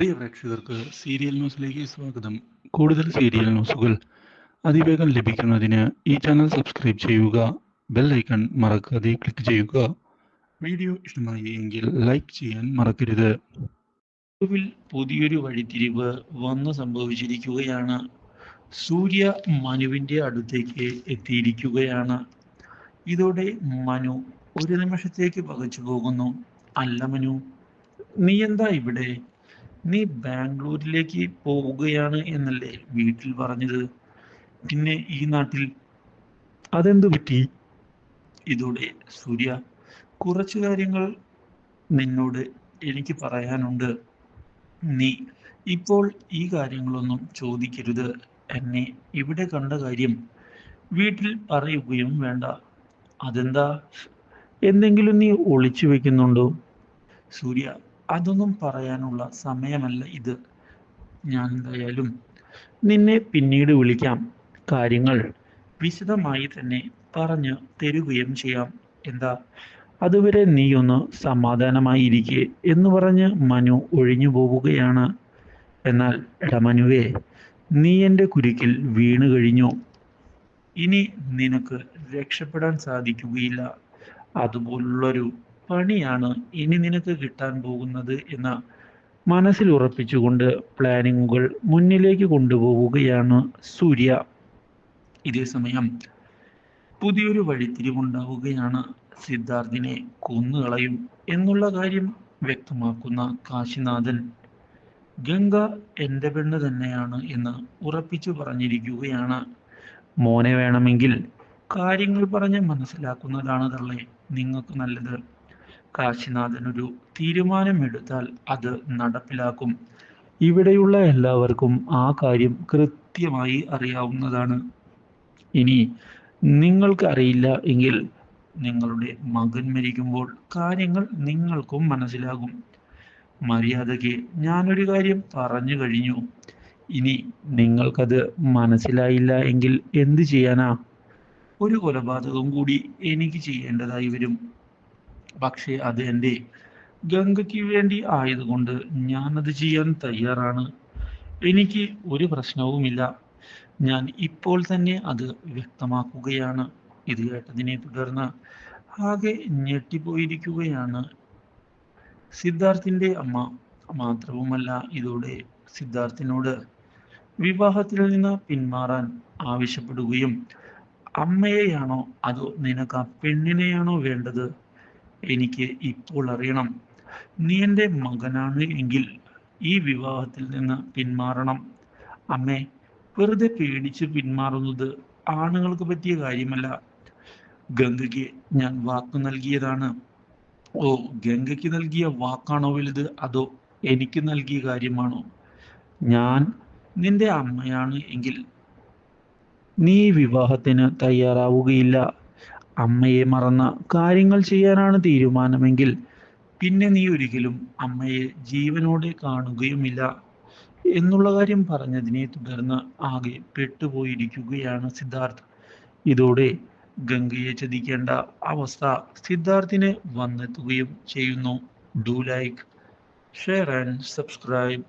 പ്രിയ പ്രേക്ഷകർക്ക് സീരിയൽ ന്യൂസിലേക്ക് സ്വാഗതം. കൂടുതൽ സീരിയൽ ന്യൂസുകൾ അതിവേഗം ലഭിക്കുന്നതിന് ഈ ചാനൽ സബ്സ്ക്രൈബ് ചെയ്യുക. ബെൽ ഐക്കൺ മറക്കാതെ ക്ലിക്ക് ചെയ്യുക. വീഡിയോ ഇഷ്ടമായി എങ്കിൽ ലൈക്ക് ചെയ്യാൻ മറക്കരുത്. ഒടുവിൽ പുതിയൊരു വഴിത്തിരിവ് വന്നു സംഭവിച്ചിരിക്കുകയാണ്. സൂര്യ മനുവിൻ്റെ അടുത്തേക്ക് എത്തിയിരിക്കുകയാണ്. ഇതോടെ മനു ഒരു നിമിഷത്തേക്ക് പകച്ചു പോകുന്നു. അല്ല മനു, നീ എന്താ ഇവിടെ? നീ ബാംഗ്ലൂരിലേക്ക് പോവുകയാണ് എന്നല്ലേ വീട്ടിൽ പറഞ്ഞത്? പിന്നെ ഈ നാട്ടിൽ അതെന്തു പറ്റി? ഇതോടെ സൂര്യ, കുറച്ചു കാര്യങ്ങൾ നിന്നോട് എനിക്ക് പറയാനുണ്ട്. നീ ഇപ്പോൾ ഈ കാര്യങ്ങളൊന്നും ചോദിക്കരുത്. എന്നെ ഇവിടെ കണ്ട കാര്യം വീട്ടിൽ പറയുകയും വേണ്ട. അതെന്താ? എന്തെങ്കിലും നീ ഒളിച്ചു വെക്കുന്നുണ്ടോ? സൂര്യ, അതൊന്നും പറയാനുള്ള സമയമല്ല ഇത്. ഞാൻ എന്തായാലും നിന്നെ പിന്നീട് വിളിക്കാം. കാര്യങ്ങൾ വിശദമായി തന്നെ പറഞ്ഞു തരുകയും ചെയ്യാം. എന്താ, അതുവരെ നീയൊന്ന് സമാധാനമായി ഇരിക്കെ എന്ന് പറഞ്ഞ് മനു ഒഴിഞ്ഞു പോവുകയാണ്. എന്നാൽ എടാ മനുവേ, നീ എൻ്റെ കുരുക്കിൽ വീണു കഴിഞ്ഞു. ഇനി നിനക്ക് രക്ഷപ്പെടാൻ സാധിക്കുകയില്ല. അതുപോലുള്ളൊരു പണിയാണ് ഇനി നിനക്ക് കിട്ടാൻ പോകുന്നത് എന്ന് മനസ്സിൽ ഉറപ്പിച്ചുകൊണ്ട് പ്ലാനിങ്ങുകൾ മുന്നിലേക്ക് കൊണ്ടുപോവുകയാണ് സൂര്യ. ഇതേ സമയം പുതിയൊരു വഴിത്തിരിവുണ്ടാവുകയാണ്. സിദ്ധാർത്ഥിനെ കൊന്നുകളയും എന്നുള്ള കാര്യം വ്യക്തമാക്കുന്ന കാശിനാഥൻ ഗംഗ എൻ്റെ പെണ്ണ് തന്നെയാണ് എന്ന് ഉറപ്പിച്ചു പറഞ്ഞിരിക്കുകയാണ്. മോനെ വേണമെങ്കിൽ കാര്യങ്ങൾ പറഞ്ഞ് മനസ്സിലാക്കുന്നതാണ് തള്ളേ നിങ്ങൾക്ക് നല്ലത്. കാശിനാഥൻ ഒരു തീരുമാനമെടുത്താൽ അത് നടപ്പിലാക്കും. ഇവിടെയുള്ള എല്ലാവർക്കും ആ കാര്യം കൃത്യമായി അറിയാവുന്നതാണ്. ഇനി നിങ്ങൾക്ക് അറിയില്ല എങ്കിൽ നിങ്ങളുടെ മകൻ മരിക്കുമ്പോൾ കാര്യങ്ങൾ നിങ്ങൾക്കും മനസ്സിലാകും. മര്യാദയ്ക്ക് ഞാനൊരു കാര്യം പറഞ്ഞു കഴിഞ്ഞു. ഇനി നിങ്ങൾക്കത് മനസ്സിലായില്ല എങ്കിൽ എന്ത് ചെയ്യാനാ? ഒരു കൊലപാതകം കൂടി എനിക്ക് ചെയ്യേണ്ടതായി വരും. പക്ഷേ അത് എൻ്റെ ഗംഗയ്ക്ക് വേണ്ടി ആയതുകൊണ്ട് ഞാനത് ചെയ്യാൻ തയ്യാറാണ്. എനിക്ക് ഒരു പ്രശ്നവുമില്ല. ഞാൻ ഇപ്പോൾ തന്നെ അത് വ്യക്തമാക്കുകയാണ്. ഇത് കേട്ടതിനെ തുടർന്ന് ആകെ ഞെട്ടിപ്പോയിരിക്കുകയാണ് സിദ്ധാർത്ഥിൻ്റെ അമ്മ. മാത്രവുമല്ല, ഇതോടെ സിദ്ധാർത്ഥിനോട് വിവാഹത്തിൽ നിന്ന് പിന്മാറാൻ ആവശ്യപ്പെടുകയും, അമ്മയെയാണോ അതോ നിനക്ക് ആ പെണ്ണിനെയാണോ വേണ്ടത്? എനിക്ക് ഇപ്പോൾ അറിയണം. നീ എൻ്റെ മകനാണ് എങ്കിൽ ഈ വിവാഹത്തിൽ നിന്ന് പിന്മാറണം. അമ്മേ, വെറുതെ പേടിച്ച് പിന്മാറുന്നത് ആണുങ്ങൾക്ക് പറ്റിയ കാര്യമല്ല. ഗംഗയ്ക്ക് ഞാൻ വാക്ക് നൽകിയതാണ്. ഓ, ഗംഗയ്ക്ക് നൽകിയ വാക്കാണോ വലുത് അതോ എനിക്ക് നൽകിയ കാര്യമാണോ? ഞാൻ നിന്റെ അമ്മയാണ് എങ്കിൽ നീ വിവാഹത്തിന് തയ്യാറാവുകയില്ല. അമ്മയെ മറന്ന കാര്യങ്ങൾ ചെയ്യാനാണ് തീരുമാനമെങ്കിൽ പിന്നെ നീ ഒരിക്കലും അമ്മയെ ജീവനോടെ കാണുകയുമില്ല എന്നുള്ള കാര്യം പറഞ്ഞതിനെ തുടർന്ന് ആകെ പെട്ടുപോയിരിക്കുകയാണ് സിദ്ധാർത്ഥ്. ഇതോടെ ഗംഗയെ ചതിക്കേണ്ട അവസ്ഥ സിദ്ധാർത്ഥിന് വന്നെത്തുകയും ചെയ്യുന്നു. Do like, share and subscribe.